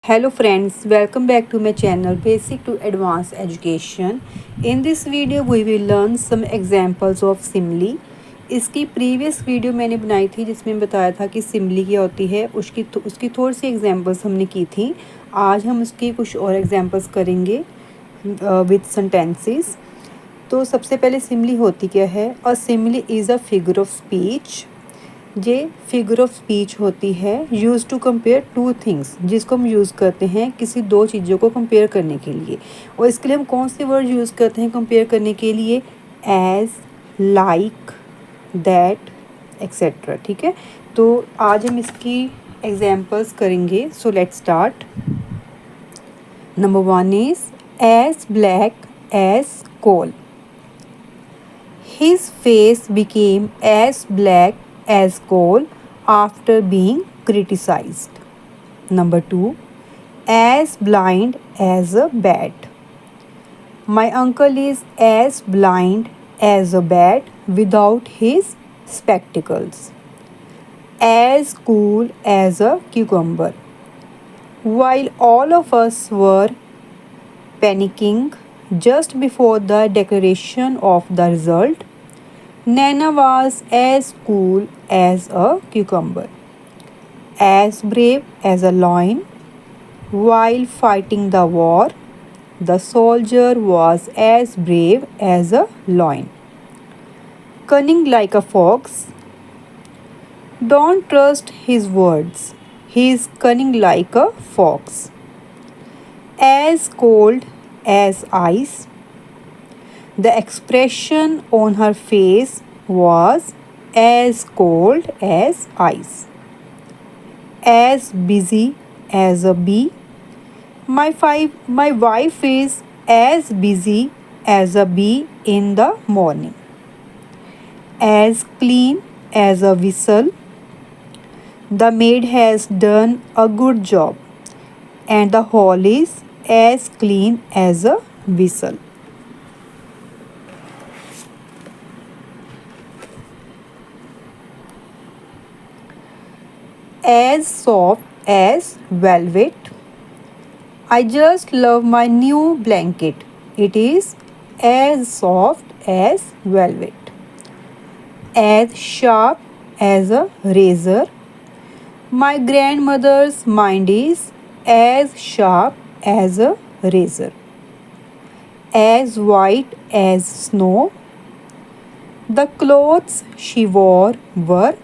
Hello friends, welcome back to my channel Basic to Advanced Education. In this video we will learn some examples of simile. इसकी previous video मैंने बनाई थी जिसमें बताया था कि सिमली क्या होती है, उसकी थोड़ी सी एग्जांपल्स हमने की थी. आज हम उसकी कुछ और एग्जांपल्स करेंगे विद सेंटेंसेस. तो सबसे पहले सिमली होती क्या है. A simile is a figure of speech. ये फिगर ऑफ स्पीच होती है use to compare two things, जिसको हम यूज़ करते हैं किसी दो चीज़ों को कंपेयर करने के लिए. और इसके लिए हम कौन से वर्ड यूज़ करते हैं कंपेयर करने के लिए. As, like, that, etcetera. ठीक है, तो आज हम इसकी एग्जांपल्स करेंगे. So let's start. Number 1 is as black as coal. His face became as black as coal after being criticized. Number 2, as blind as a bat. My uncle is as blind as a bat without his spectacles. As cool as a cucumber. While all of us were panicking just before the declaration of the result, Nana was as cool as a cucumber, as brave as a lion. While fighting the war, the soldier was as brave as a lion, cunning like a fox. Don't trust his words, he is cunning like a fox. As cold as ice. The expression on her face was as cold as ice. As busy as a bee. My wife is as busy as a bee in the morning. As clean as a whistle. The maid has done a good job, and the hall is as clean as a whistle. As soft as velvet. I just love my new blanket. It is as soft as velvet. As sharp as a razor. My grandmother's mind is as sharp as a razor. As white as snow. The clothes she wore were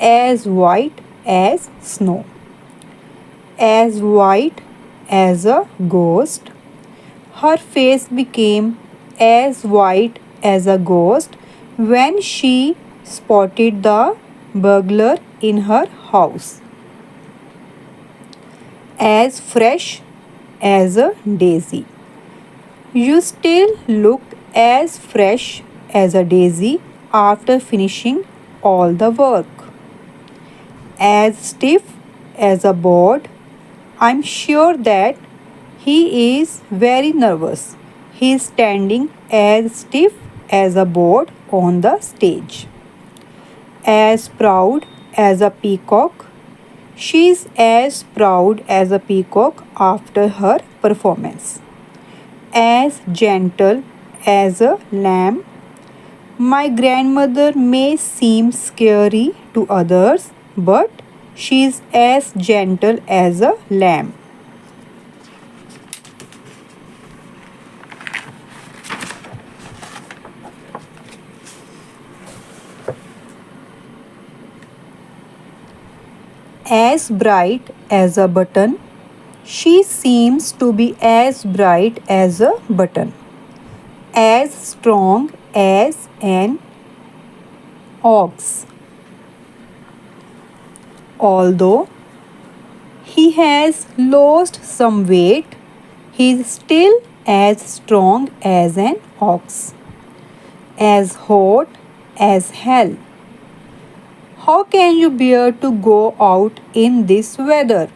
as white as snow. As white as a ghost. Her face became as white as a ghost when she spotted the burglar in her house. As fresh as a daisy. You still look as fresh as a daisy after finishing all the work. As stiff as a board. I'm sure that he is very nervous. He is standing as stiff as a board on the stage. As proud as a peacock. She is as proud as a peacock after her performance. As gentle as a lamb. My grandmother may seem scary to others, but she is as gentle as a lamb. As bright as a button. She seems to be as bright as a button. As strong as an ox. Although he has lost some weight, he is still as strong as an ox. As hot as hell. How can you bear to go out in this weather?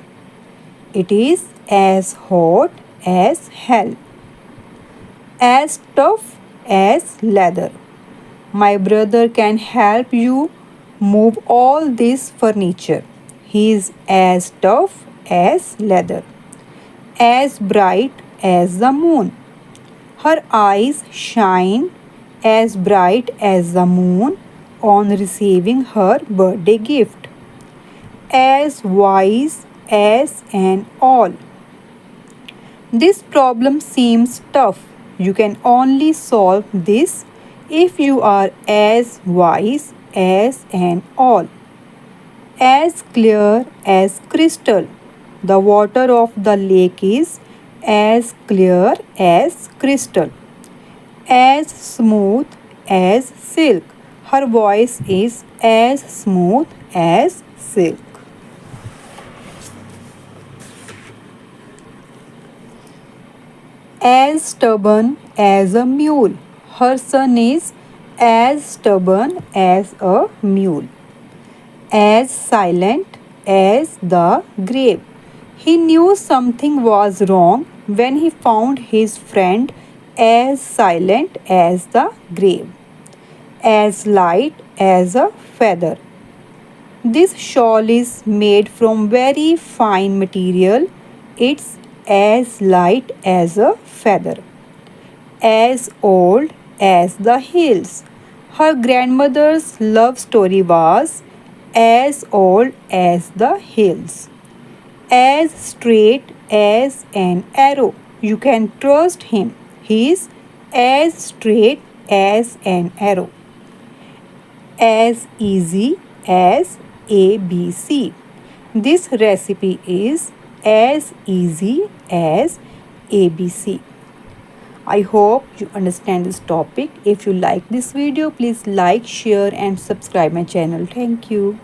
It is as hot as hell. As tough as leather. My brother can help you move all this furniture. He is as tough as leather. as bright as the moon. Her eyes shine as bright as the moon on receiving her birthday gift. As wise as an owl. This problem seems tough. You can only solve this if you are as wise as an owl. As clear as crystal. The water of the lake is as clear as crystal. As smooth as silk. Her voice is as smooth as silk. As stubborn as a mule. Her son is as stubborn as a mule. As silent as the grave. He knew something was wrong when he found his friend as silent as the grave, as light as a feather. This shawl is made from very fine material. It's as light as a feather, as old as the hills. Her grandmother's love story was as old as the hills, as straight as an arrow. You can trust him. He is as straight as an arrow, as easy as ABC. This recipe is as easy as ABC. I hope you understand this topic. If you like this video, please like, share and subscribe my channel. Thank you.